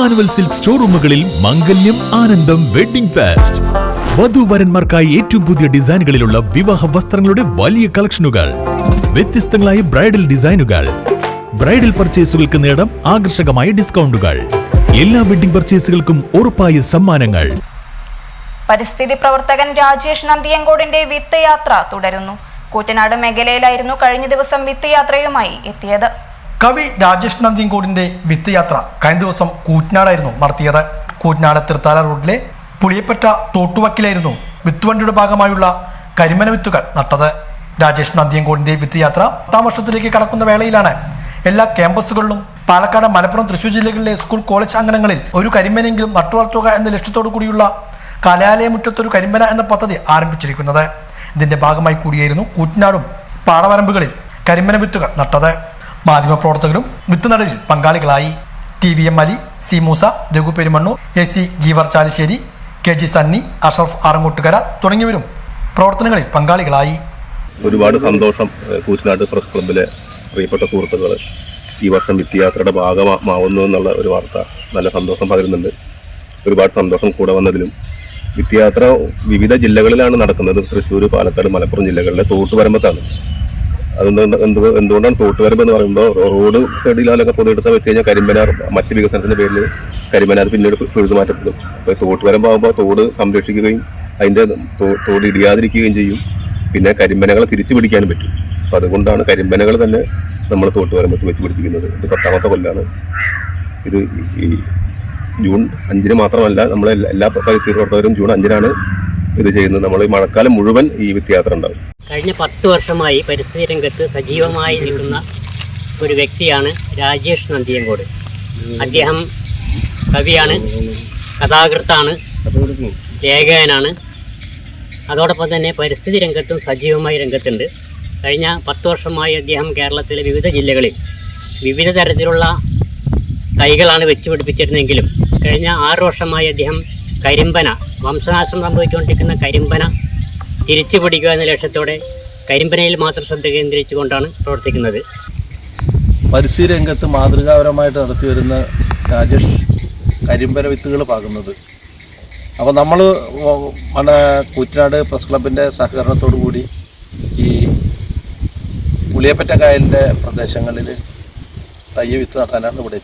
Emmanuel silk സ്റ്റോറൂമുകളിൽ മംഗല്യം ആനന്ദം wedding fest. വധൂവരന്മാർക്കായി ഏറ്റവും പുതിയ ഡിസൈനുകളിലുള്ള വിവാഹ വസ്ത്രങ്ങളുടെ വലിയ കളക്ഷനുകൾ, വ്യത്യസ്തങ്ങളായ ബ്രൈഡൽ ഡിസൈനുകൾ, ബ്രൈഡൽ പർച്ചേസുകൾക്ക് നേടാം ആകർഷകമായ ഡിസ്കൗണ്ടുകൾ. എല്ലാ വെഡിംഗ് പർച്ചേസുകൾക്കും ഉറപ്പായ സമ്മാനങ്ങൾ. പരിസ്ഥിതി പ്രവർത്തകൻ രാജേഷ് നന്ദിയങ്കോടിന്റെ വിത്ത് യാത്ര തുടരുന്നു. കൂറ്റനാട് മേഖലയിലായിരുന്നു കഴിഞ്ഞ ദിവസം വിത്ത് യാത്രയുമായി എത്തിയത്. കവി രാജേഷ് നന്ദിയങ്കോടിന്റെ വിത്ത് യാത്ര കഴിഞ്ഞ ദിവസം കൂറ്റനാടായിരുന്നു നടത്തിയത്. കൂറ്റനാട് തൃത്താല റോഡിലെ പുളിയപ്പറ്റ തോട്ടുവക്കിലായിരുന്നു വിത്തുവണ്ടിയുടെ ഭാഗമായുള്ള കരിമന വിത്തുകൾ നട്ടത്. രാജേഷ് നന്ദിയങ്കോടിന്റെ വിത്ത് യാത്ര 10ാം വർഷത്തിലേക്ക് കടക്കുന്ന വേളയിലാണ് എല്ലാ ക്യാമ്പസുകളിലും പാലക്കാട്, മലപ്പുറം, തൃശൂർ ജില്ലകളിലെ സ്കൂൾ, കോളേജ് അങ്കണങ്ങളിൽ ഒരു കരിമ്പനെങ്കിലും നട്ടുവളർത്തുക എന്ന ലക്ഷ്യത്തോടു കൂടിയുള്ള കലാലയമുറ്റത്തൊരു കരിമ്പന എന്ന പദ്ധതി ആരംഭിച്ചിരിക്കുന്നത്. ഇതിന്റെ ഭാഗമായി കൂടിയായിരുന്നു കൂറ്റനാടും പാടവരമ്പുകളിൽ കരിമ്പന വിത്തുകൾ നട്ടത്. മാധ്യമപ്രവർത്തകരും വിത്ത് നടലിൽ പങ്കാളികളായി. TVM Ali, C Moosa, Raghu Perumannur, AC Geevar Chalissery, KG Sunny, Ashraf Arangottukara തുടങ്ങിയവരും പ്രവർത്തനങ്ങളിൽ പങ്കാളികളായി. ഒരുപാട് സന്തോഷം. കൂറ്റനാട് പ്രസ് ക്ലബിലെ പ്രിയപ്പെട്ട സുഹൃത്തുക്കൾ ഈ വർഷം വിത്ത് യാത്രയുടെ ഭാഗമാവുന്നു എന്നുള്ള ഒരു വാർത്ത നല്ല സന്തോഷം പകരുന്നുണ്ട്. ഒരുപാട് സന്തോഷം കൂടെ വന്നതിലും. വിത്ത് യാത്ര വിവിധ ജില്ലകളിലാണ് നടക്കുന്നത്. തൃശ്ശൂർ, പാലക്കാട്, മലപ്പുറം ജില്ലകളിലെ തോട്ടുവരമ്പത്താണ്. എന്തുകൊണ്ടാണ് തോട്ടുവരമ്പ് എന്ന് പറയുമ്പോൾ റോഡ് സൈഡിലൊക്കെ പൊതുവെടുത്ത് വെച്ച് കഴിഞ്ഞാൽ കരിമ്പനാർ മറ്റ് വികസനത്തിന്റെ പേരിൽ കരിമ്പനാർ പിന്നീട് പിഴുതു മാറ്റപ്പെടും. അപ്പോൾ തോട്ടുവരമ്പാകുമ്പോൾ തോട് സംരക്ഷിക്കുകയും അതിൻ്റെ തോട് ഇടിയാതിരിക്കുകയും ചെയ്യും. പിന്നെ കരിമ്പനകളെ തിരിച്ചു പിടിക്കാനും പറ്റും. അപ്പം അതുകൊണ്ടാണ് കരിമ്പനകൾ തന്നെ നമ്മൾ തോട്ടുവരമ്പത്ത് വെച്ച് പിടിപ്പിക്കുന്നത്. ഇത് 10ാമത്തെ കൊല്ലാണ്. ഇത് ഈ ജൂൺ 5 മാത്രമല്ല, നമ്മളെ എല്ലാ പരിസ്ഥിതി പ്രവർത്തകരും ജൂൺ 5 ഇത് ചെയ്യുന്നത്. നമ്മൾ ഈ മഴക്കാലം മുഴുവൻ ഈ വിത്ത് യാത്ര ഉണ്ടാവും. കഴിഞ്ഞ 10 വർഷമായി പരിസ്ഥിതി രംഗത്ത് സജീവമായി നിൽക്കുന്ന ഒരു വ്യക്തിയാണ് രാജേഷ് നന്ദിയങ്കോട്. അദ്ദേഹം കവിയാണ്, കഥാകൃത്താണ്, ലേഖകനാണ്. അതോടൊപ്പം തന്നെ പരിസ്ഥിതി രംഗത്തും സജീവമായി രംഗത്തുണ്ട്. കഴിഞ്ഞ 10 വർഷമായി അദ്ദേഹം കേരളത്തിലെ വിവിധ ജില്ലകളിൽ വിവിധ തരത്തിലുള്ള തൈകളാണ് വെച്ച് പിടിപ്പിച്ചിരുന്നെങ്കിലും കഴിഞ്ഞ 6 വർഷമായി അദ്ദേഹം കരിമ്പന, വംശനാശം സംഭവിച്ചുകൊണ്ടിരിക്കുന്ന കരിമ്പന തിരിച്ചു പിടിക്കുക എന്ന ലക്ഷ്യത്തോടെ കരിമ്പനയിൽ മാത്രം ശ്രദ്ധ കേന്ദ്രീകരിച്ചുകൊണ്ടാണ് പ്രവർത്തിക്കുന്നത്. പരിസ്ഥിതി രംഗത്ത് മാതൃകാപരമായിട്ട് നടത്തി വരുന്ന രാജേഷ് കരിമ്പന വിത്തുകൾ പാകുന്നത്. അപ്പോൾ നമ്മൾ കൂറ്റനാട് പ്രസ് ക്ലബിൻ്റെ സഹകരണത്തോടു കൂടി ഈ പുളിയപ്പറ്റ കായലിൻ്റെ പ്രദേശങ്ങളിൽ തയ്യ് വിത്ത് നടാനാണ് ഇവിടെ